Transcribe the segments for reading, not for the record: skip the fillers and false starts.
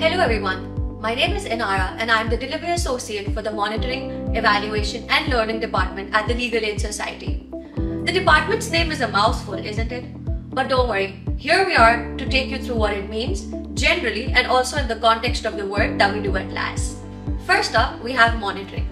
Hello everyone, my name is Inara and I am the Delivery Associate for the Monitoring, Evaluation and Learning Department at the Legal Aid Society. The department's name is a mouthful, isn't it? But don't worry, here we are to take you through what it means, generally and also in the context of the work that we do at LAS. First up, we have monitoring.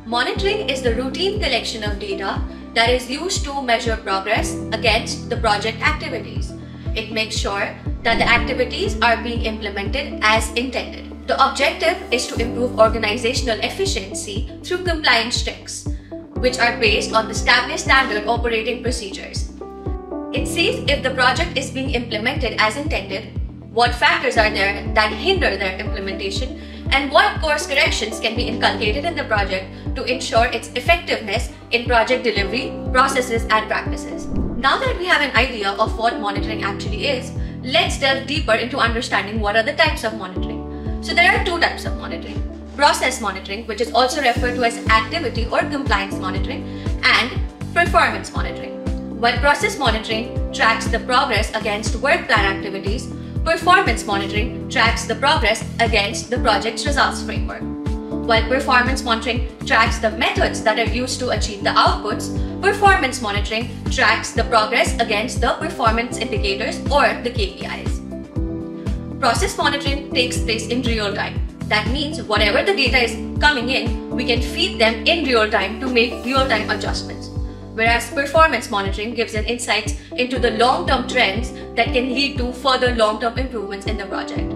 Monitoring is the routine collection of data that is used to measure progress against the project activities. It makes sure that the activities are being implemented as intended. The objective is to improve organizational efficiency through compliance checks, which are based on the established standard operating procedures. It sees if the project is being implemented as intended, what factors are there that hinder their implementation, and what course corrections can be inculcated in the project to ensure its effectiveness in project delivery, processes, and practices. Now that we have an idea of what monitoring actually is, let's delve deeper into understanding what are the types of monitoring. So there are two types of monitoring: process monitoring, which is also referred to as activity or compliance monitoring, and performance monitoring. While process monitoring tracks the progress against work plan activities, performance monitoring tracks the progress against the project's results framework. While performance monitoring tracks the methods that are used to achieve the outputs, performance monitoring tracks the progress against the performance indicators or the KPIs. Process monitoring takes place in real time. That means whatever the data is coming in, we can feed them in real time to make real-time adjustments. Whereas performance monitoring gives an insights into the long-term trends that can lead to further long-term improvements in the project.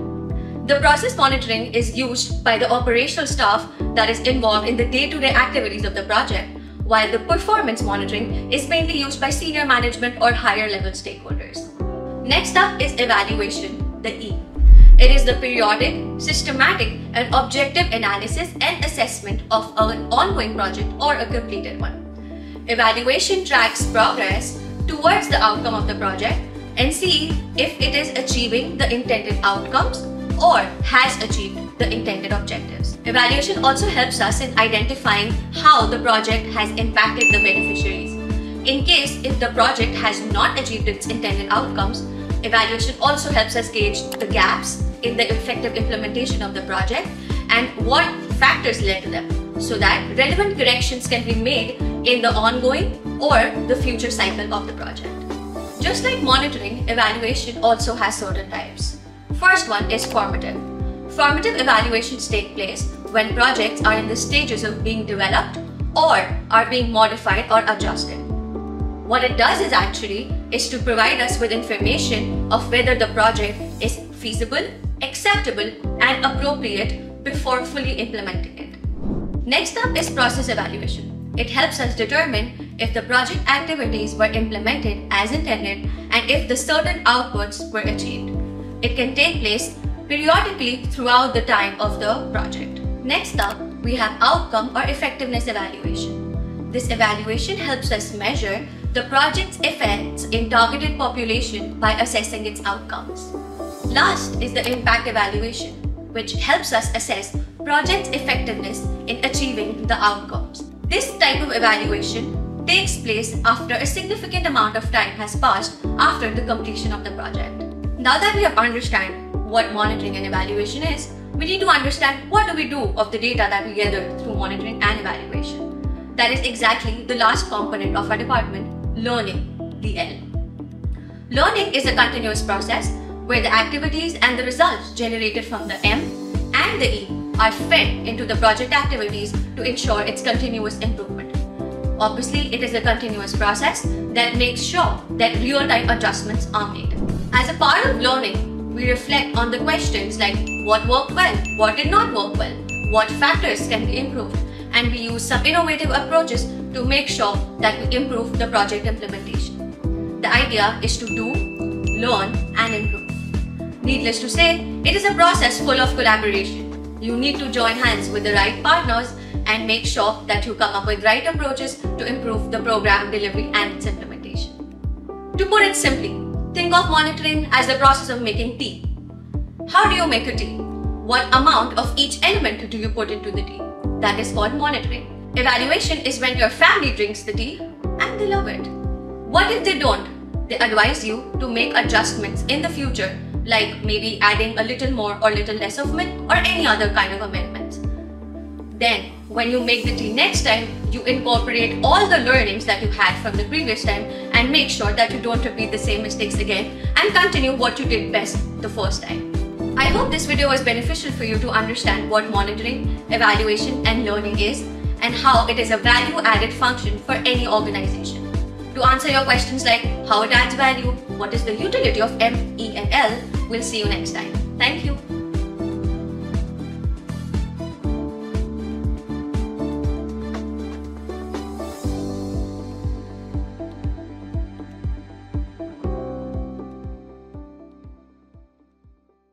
The process monitoring is used by the operational staff that is involved in the day-to-day activities of the project, while the performance monitoring is mainly used by senior management or higher-level stakeholders. Next up is evaluation, the E. It is the periodic, systematic, and objective analysis and assessment of an ongoing project or a completed one. Evaluation tracks progress towards the outcome of the project and see if it is achieving the intended outcomes or has achieved the intended objectives. Evaluation also helps us in identifying how the project has impacted the beneficiaries. In case if the project has not achieved its intended outcomes, evaluation also helps us gauge the gaps in the effective implementation of the project and what factors led to them, so that relevant corrections can be made in the ongoing or the future cycle of the project. Just like monitoring, evaluation also has certain types. First one is formative. Formative evaluations take place when projects are in the stages of being developed or are being modified or adjusted. What it does is to provide us with information of whether the project is feasible, acceptable, and appropriate before fully implementing it. Next up is process evaluation. It helps us determine if the project activities were implemented as intended and if the certain outputs were achieved. It can take place periodically throughout the time of the project. Next up, we have outcome or effectiveness evaluation. This evaluation helps us measure the project's effects in targeted population by assessing its outcomes. Last is the impact evaluation, which helps us assess project's effectiveness in achieving the outcomes. This type of evaluation takes place after a significant amount of time has passed after the completion of the project. Now that we have understood what monitoring and evaluation is, we need to understand what do we do of the data that we gather through monitoring and evaluation. That is exactly the last component of our department, learning, the L. Learning is a continuous process where the activities and the results generated from the M and the E are fed into the project activities to ensure its continuous improvement. Obviously, it is a continuous process that makes sure that real-time adjustments are made. As a part of learning, we reflect on the questions like what worked well, what did not work well, what factors can be improved, and we use some innovative approaches to make sure that we improve the project implementation. The idea is to do, learn, and improve. Needless to say, it is a process full of collaboration. You need to join hands with the right partners and make sure that you come up with right approaches to improve the program delivery and its implementation. To put it simply, think of monitoring as the process of making tea. How do you make a tea? What amount of each element do you put into the tea? That is called monitoring. Evaluation is when your family drinks the tea and they love it. What if they don't? They advise you to make adjustments in the future like maybe adding a little more or little less of milk or any other kind of amendments. Then, when you make the tea next time, you incorporate all the learnings that you had from the previous time and make sure that you don't repeat the same mistakes again and continue what you did best the first time. I hope this video was beneficial for you to understand what monitoring, evaluation and learning is and how it is a value-added function for any organization. To answer your questions like how it adds value, what is the utility of M, E and L, we'll see you next time. Thank you.